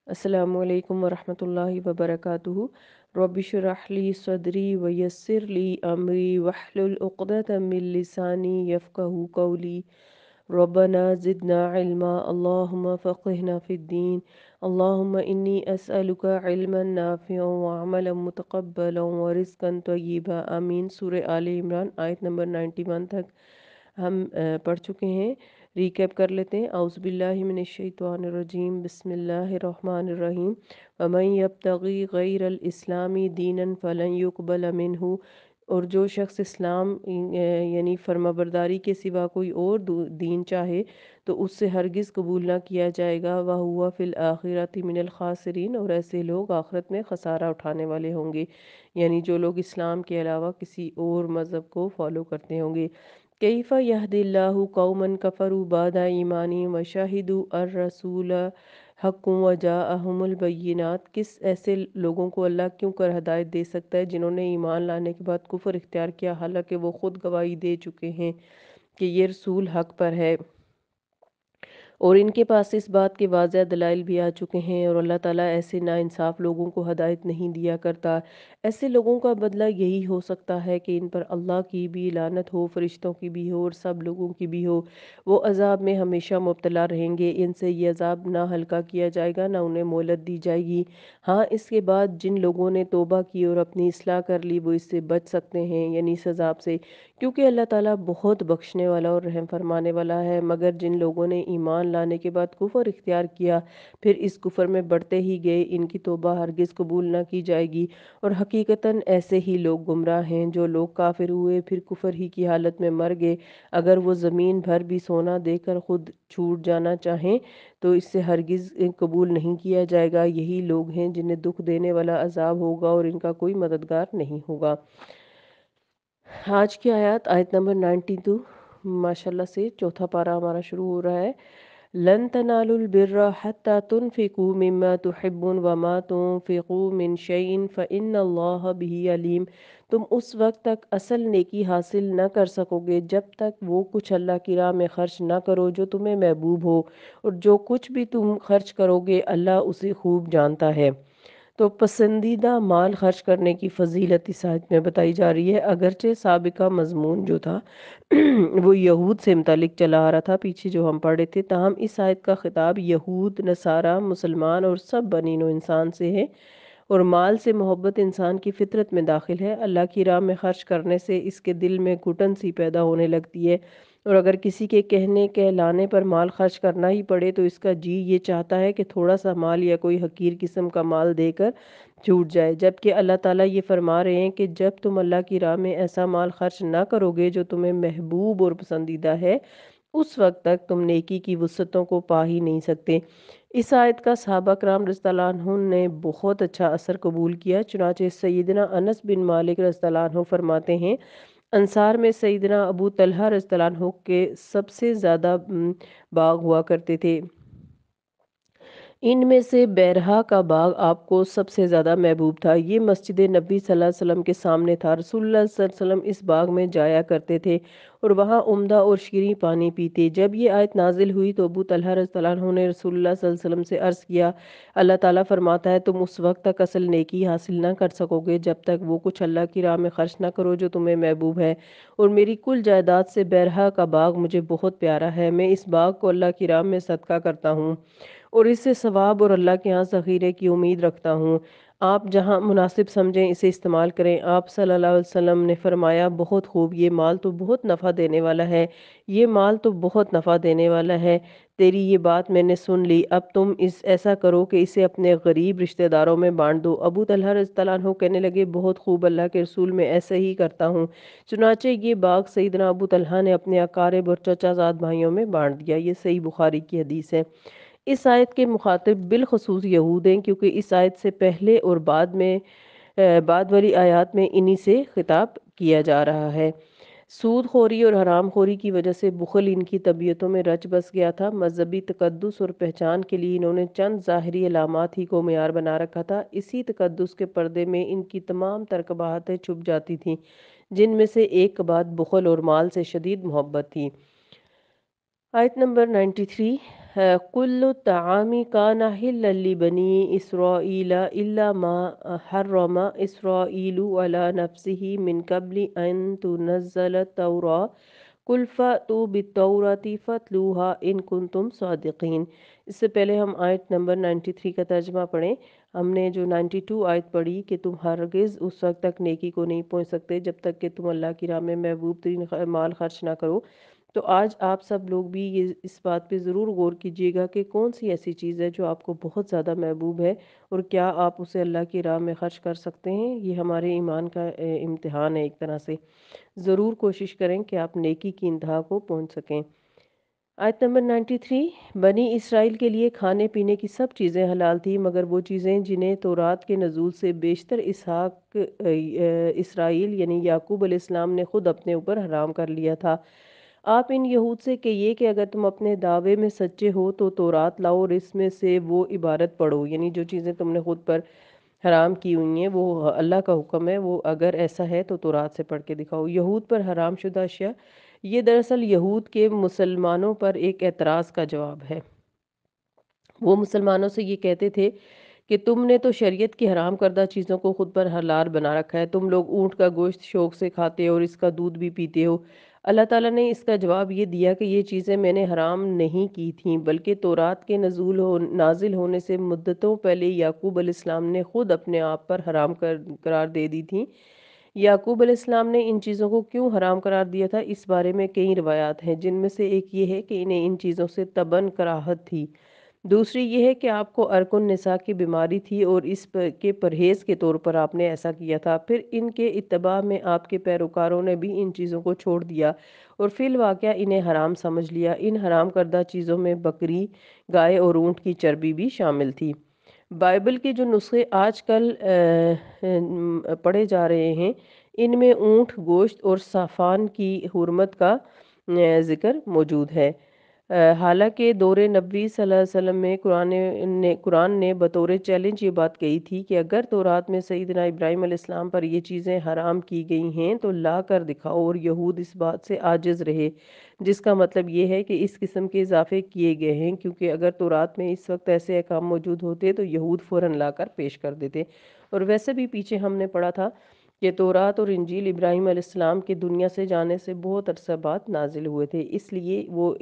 अस्सलामु अलैकुम वरहमतुल्लाहि वबरकातुहू। रब्बि इश्रह ली सदरी वयस्सिर ली अमरी वहलुल उक़दतम मिन लिसानी यफ़क़हू क़ौली। रब्बना ज़िदना इल्मा अल्लाहुम्मा फ़क़िहना फ़िद्दीन। अल्लाहुम्मा इन्नी अस्अलुका इल्मन नाफ़िअन व अमलन मुतक़ब्बलन व रिज़्क़न तय्यिबा। आमीन। सूरह आले इमरान आयत नंबर 91 तक हम पढ़ चुके हैं। रिकैप कर लेते हैं। औज़ुबिल्लाहि मिनश्शैतानिर्रजीम बिस्मिल्लाहिर्रहमानिर्रहीम। वमन यब्तगी गैरल इस्लामी दीनन फ़लन युक़बल मिन्हु। और जो शख्स इस्लाम यानी फर्माबरदारी के सिवा कोई और दीन चाहे तो उससे हरगिज़ कबूल ना किया जाएगा। वह हुआ फ़िल आखिरति मिनल खासिरीन। और ऐसे लोग आखिरत में खसारा उठाने वाले होंगे, यानी जो लोग इस्लाम के अलावा किसी और मज़हब को फॉलो करते होंगे। कैफ़ा यहदिल्लाहु कौमन कफ़रू बादा ईमानी व शाहिदु अर रसूल हक़्क़ुम व जाअहुमुल बय्यिनात। किस ऐसे लोगों को अल्लाह क्यों कर हदायत दे सकता है जिन्होंने ईमान लाने के बाद कुफ्र इख्तियार किया, हालांकि वो खुद गवाही दे चुके हैं कि ये रसूल हक़ पर है और इनके पास इस बात के वाज़ेह दलाइल भी आ चुके हैं। और अल्लाह ताला ऐसे नाइंसाफ़ लोगों को हदायत नहीं दिया करता। ऐसे लोगों का बदला यही हो सकता है कि इन पर अल्लाह की भी लानत हो, फ़रिश्तों की भी हो और सब लोगों की भी हो। वो अज़ाब में हमेशा मुब्तला रहेंगे। इनसे ये अज़ाब ना हल्का किया जाएगा, ना उन्हें मोहलत दी जाएगी। हाँ, इसके बाद जिन लोगों ने तौबा की और अपनी इस्लाह कर ली वो इससे बच सकते हैं, यानी इस अज़ाब से, क्योंकि अल्लाह ताला बहुत बख्शने वाला और रहम फरमाने वाला है। मगर जिन लोगों ने ईमान लाने के बाद कुफ्र इख्तियार किया, फिर इस कुफ्र में बढ़ते ही गए, इनकी तौबा हरगिज़ कबूल ना की जाएगी। और हकीकतन ऐसे ही लोग गुमराह हैं। जो लोग काफिर हुए फिर कुफ्र ही की हालत में मर गए, अगर वो ज़मीन भर भी सोना देकर खुद छूट जाना चाहें तो इससे हरगिज़ कबूल नहीं किया जाएगा। यही लोग हैं जिन्हें दुख देने वाला अजाब होगा और इनका कोई मददगार नहीं होगा। आज की आयत नंबर 92 माशाल्लाह से चौथा पारा हमारा शुरू हो रहा है। लन तनालुल बिर्रा हत्ता तुनफिकू मिम्मा तुहिब्बुन वमा तुनफिकू मिन शैइन फ़इन्नल्लाह बिही अलीम। तुम उस वक्त तक असल नेकी हासिल न कर सकोगे जब तक वो कुछ अल्लाह की राह में खर्च ना करो जो तुम्हें महबूब हो, और जो कुछ भी तुम खर्च करोगे अल्लाह उसे खूब जानता है। तो पसंदीदा माल खर्च करने की फ़जीलत इस आयत में बताई जा रही है। अगरचे साबिका मज़मून जो था वो यहूद से मुतालिक चला आ रहा था पीछे जो हम पढ़े थे, ताहम इस आयत का खिताब यहूद, नसारा, मुसलमान और सब बनी नो इंसान से है। और माल से मोहब्बत इंसान की फितरत में दाखिल है। अल्लाह की राह में खर्च करने से इसके दिल में घुटन सी पैदा होने लगती है, और अगर किसी के कहने कहलाने पर माल खर्च करना ही पड़े तो इसका जी ये चाहता है कि थोड़ा सा माल या कोई हकीर किस्म का माल देकर छूट जाए। जबकि अल्लाह ताला ये फरमा रहे हैं कि जब तुम अल्लाह की राह में ऐसा माल खर्च ना करोगे जो तुम्हें महबूब और पसंदीदा है, उस वक्त तक तुम नेकी की वुसअतों को पा ही नहीं सकते। इस आयत का सहाबा कराम रज़ियल्लाहु अन्हुम ने बहुत अच्छा असर कबूल किया। चुनाचे सैयदना अनस बिन मालिक रज़ियल्लाहु अन्हु फरमाते हैं, अंसार में सैयदना अबू तलहा रज़ियल्लाहु अन्हु के सबसे ज़्यादा बाग हुआ करते थे। इनमें से बैरहा का बाग आपको सबसे ज़्यादा महबूब था। ये मस्जिद नबी सल्लल्लाहु अलैहि वसल्लम के सामने था। रसूलुल्लाह सल्लल्लाहु अलैहि वसल्लम इस बाग में जाया करते थे और वहाँ उम्दा और शीरीं पानी पीते। जब ये आयत नाजिल हुई तो अबू तलहा रज़ियल्लाहु अन्हु ने रसूलुल्लाह सल्लल्लाहु अलैहि वसल्लम से अर्ज़ किया, अल्लाह ताला फरमाता है तुम उस वक्त तक असल नेकी हासिल ना कर सकोगे जब तक वो कुछ अल्लाह की राह में खर्च ना करो जो तुम्हें महबूब है। और मेरी कुल जायदाद से बैरहा का बाग मुझे बहुत प्यारा है। मैं इस बाग को अल्लाह की राह में सदका करता हूँ और इससे सवाब और अल्लाह के यहाँ ज़ख़ीरे की उम्मीद रखता हूँ। आप जहाँ मुनासिब समझें इसे इस्तेमाल करें। आप सल्लल्लाहु अलैहि वसल्लम ने फरमाया, बहुत खूब, ये माल तो बहुत नफ़ा देने वाला है, ये माल तो बहुत नफ़ा देने वाला है। तेरी ये बात मैंने सुन ली, अब तुम इस ऐसा करो कि इसे अपने गरीब रिश्तेदारों में बांट दो। अबू तलहा रज़ियल्लाहु अन्हु कहने लगे, बहुत खूब, अल्लाह के रसूल में ऐसे ही करता हूँ। चुनाचे ये बाग सैयदना अबू तलहा ने अपने अकारिब और चचाज़ाद भाइयों में बांट दिया। ये सही बुखारी की हदीस है। इस आयत के मुखातिब बिलखुसूस यहूद हैं, क्योंकि इस आयत से पहले और बाद वाली आयत में इन्हीं से खिताब किया जा रहा है। सूद खोरी और हराम खोरी की वजह से बुखल इनकी तबीयतों में रच बस गया था। मजहबी तकद्दुस और पहचान के लिए इन्होंने चंद ज़ाहिरी अलामात ही को मेयार बना रखा था। इसी तकद्दुस के पर्दे में इनकी तमाम तरकबाहतें छुप जाती थीं, जिनमें से एक बात बुखल और माल से शदीद मोहब्बत थी। آیت نمبر 93 کل الطعام کان حلا لبنی اسرائیل الا ما حرم اسرائیل علی نفسه من قبل ان تنزل التوراة قل فأتوا بالتوراة فاتلوها ان کنتم صادقین۔ اس سے پہلے ہم آیت نمبر 93 کا ترجمہ پڑھیں۔ ہم نے جو 92 آیت پڑھی کہ تم ہرگز اس وقت تک نیکی کو نہیں پہنچ سکتے جب تک کہ تم اللہ کی راہ میں محبوب ترین مال خرچ نہ کرو، تو آج آپ سب لوگ بھی اس بات پہ ضرور غور کیجیے گا کہ کون سی ایسی چیز ہے جو آپ کو بہت زیادہ محبوب ہے اور کیا آپ اسے اللہ کی راہ میں خرچ کر سکتے ہیں۔ یہ ہمارے ایمان کا امتحان ہے ایک طرح سے۔ ضرور کوشش کریں کہ آپ نیکی کی انتہا کو پہنچ سکیں۔ آیت نمبر 93 بنی اسرائیل کے لیے کھانے پینے کی سب چیزیں حلال تھیں مگر وہ چیزیں جنہیں تورات کے نزول سے بیشتر اسرائیل یعنی یعقوب علیہ السلام نے خود اپنے اوپر حرام کر لیا تھا۔ آپ ان یہود سے کہیے کہ اگر تم اپنے دعوے میں سچے ہو تو تورات لاؤ اور اس میں سے وہ عبارت پڑھو، یعنی جو چیزیں تم نے خود پر حرام کی ہوئی ہیں وہ اللہ کا حکم ہے، وہ اگر ایسا ہے تو تورات سے پڑھ کے دکھاؤ۔ یہود پر حرام شدہ اشیاء، یہ دراصل یہود کے مسلمانوں پر ایک اعتراض کا جواب ہے۔ وہ مسلمانوں سے یہ کہتے تھے کہ تم نے تو شریعت کی حرام کردہ چیزوں کو خود پر حلال بنا رکھا ہے، تم لوگ اونٹ کا گوشت شوق سے کھاتے ہو اور اس کا دودھ بھی پیتے ہو۔ اللہ تعالیٰ نے اس کا جواب یہ دیا کہ یہ چیزیں میں نے حرام نہیں کی تھیں بلکہ تورات کے نازل ہونے سے مدتوں پہلے یعقوب علیہ السلام نے خود اپنے آپ پر حرام قرار دے دی تھیں۔ یعقوب علیہ السلام نے ان چیزوں کو کیوں حرام قرار دیا تھا، اس بارے میں کئی روایات ہیں، جن میں سے ایک یہ ہے کہ انہیں ان چیزوں سے تباً کراہت تھی۔ دوسری یہ ہے کہ آپ کو عرق النساء کی بیماری تھی اور اس کے پرہیز کے طور پر آپ نے ایسا کیا تھا۔ پھر ان کے اتباع میں آپ کے پیروکاروں نے بھی ان چیزوں کو چھوڑ دیا اور فی الواقعہ انہیں حرام سمجھ لیا۔ ان حرام کردہ چیزوں میں بکری، گائے اور اونٹ کی چربی بھی شامل تھی۔ بائبل کے جو نسخے آج کل پڑھے جا رہے ہیں ان میں اونٹ گوشت اور صافان کی حرمت کا ذکر موجود ہے۔ حالانکہ دور نبوی صلی اللہ علیہ وسلم میں قرآن نے بطور چیلنج یہ بات کہی تھی کہ اگر تورات میں سیدنا ابراہیم علیہ السلام پر یہ چیزیں حرام کی گئی ہیں تو لا کر دکھاؤ، اور یہود اس بات سے عاجز رہے، جس کا مطلب یہ ہے کہ اس قسم کے اضافے کیے گئے ہیں، کیونکہ اگر تورات میں اس وقت ایسے احکام موجود ہوتے تو یہود فوراً لا کر پیش کر دیتے۔ اور ویسے بھی پیچھے ہم نے پڑھا تھا کہ تورات اور انجیل ابراہیم علیہ السلام کے دنیا سے جانے سے بہت عرصہ بعد نازل ہوئے تھے، اس لیے وہ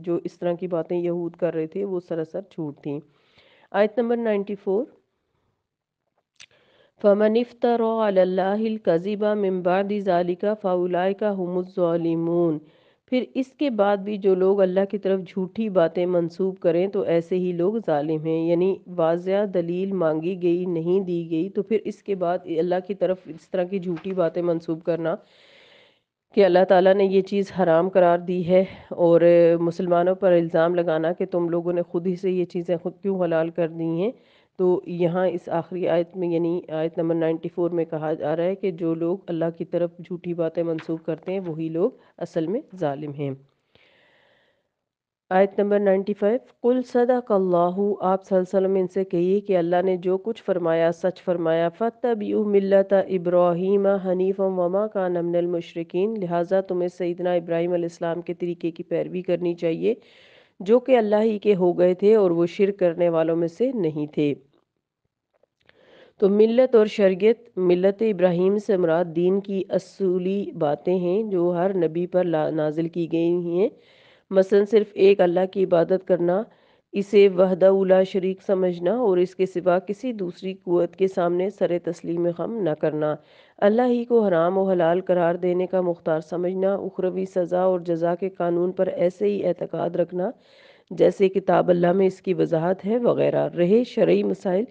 جو اس طرح کی باتیں یہود کر رہے تھے وہ سراسر جھوٹ تھیں۔ آیت نمبر 94 فَمَنِ افْتَرَىٰ عَلَى اللَّهِ الْكَذِبَ مِن بَعْدِ ذَلِكَ فَأُولَٰئِكَ هُمُ الظَّالِمُونَ۔ پھر اس کے بعد بھی جو لوگ اللہ کی طرف جھوٹی باتیں منسوب کریں تو ایسے ہی لوگ ظالم ہیں، یعنی واضح دلیل مانگی گئی نہیں دی گئی تو پھر اس کے بعد اللہ کی طرف اس طرح کی جھوٹی باتیں منسوب کرنا کہ اللہ تعالیٰ نے یہ چیز حرام قرار دی ہے، اور مسلمانوں پر الزام لگانا کہ تم لوگوں نے خود ہی سے یہ چیزیں خود کیوں حلال کر دی ہیں۔ تو یہاں اس آخری آیت میں یعنی آیت نمبر 94 میں کہا جا رہا ہے کہ جو لوگ اللہ کی طرف جھوٹی باتیں منسوب کرتے ہیں وہی لوگ اصل میں ظالم ہیں۔ آیت نمبر 95 قل صدق اللہ، آپ صلی اللہ علیہ وسلم ان سے کہیے کہ اللہ نے جو کچھ فرمایا سچ فرمایا۔ فَاتَّبِعُوا مِلَّةَ إِبْرَاهِيمَ حَنِيفًا وَمَا كَانَ مِنَ الْمُشْرِكِينَ، لہٰذا تمہیں سیدنا ابراہیم علیہ السلام کے طریقے کی پیروی کرنی چاہیے جو کہ اللہ ہی کے ہو گئے تھے اور وہ شرک کرنے والوں میں سے نہیں تھے۔ تو ملت اور شریعت، ملت ابراہیم سے مراد دین کی اصولی باتیں ہیں جو ہر نبی پر نازل کی گئی ہیں، مثلا صرف ایک اللہ کی عبادت کرنا، اسے وحدہ لا شریک سمجھنا اور اس کے سوا کسی دوسری قوت کے سامنے سر تسلیم خم نہ کرنا، اللہ ہی کو حرام و حلال قرار دینے کا مختار سمجھنا، اخروی سزا اور جزا کے قانون پر ایسے ہی اعتقاد رکھنا جیسے کتاب اللہ میں اس کی وضاحت ہے وغیرہ۔ رہے شرعی مسائل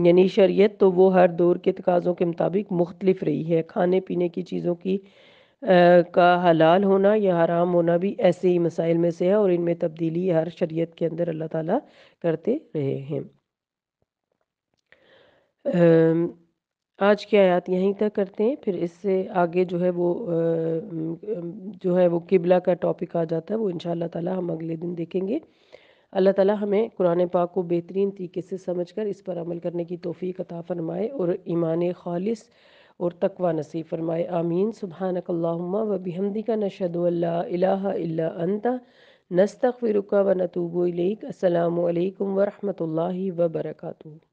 یعنی شریعت تو وہ ہر دور کے تقاضوں کے مطابق مختلف رہی ہے، کھانے پینے کی چیزوں کا حلال ہونا یا حرام ہونا بھی ایسے ہی مسائل میں سے ہے، اور ان میں تبدیلی ہر شریعت کے اندر اللہ تعالیٰ کرتے رہے ہیں۔ آج کی آیات یہیں تک کرتے ہیں، پھر اس سے آگے جو ہے وہ قبلہ کا ٹاپک آ جاتا ہے، وہ انشاءاللہ تعالیٰ ہم اگلے دن دیکھیں گے۔ اللہ تعالیٰ ہمیں قرآن پاک کو بہترین طریقے سے سمجھ کر اس پر عمل کرنے کی توفیق عطا فرمائے اور ایمان خالص اور تقوی نصیب فرمائے، آمین۔ سبحانک اللہم و بحمدک، نشہد ان لا الہ الا انت، نستغفرک و نتوب الیک۔ السلام علیکم ورحمۃ اللہ وبرکاتہ۔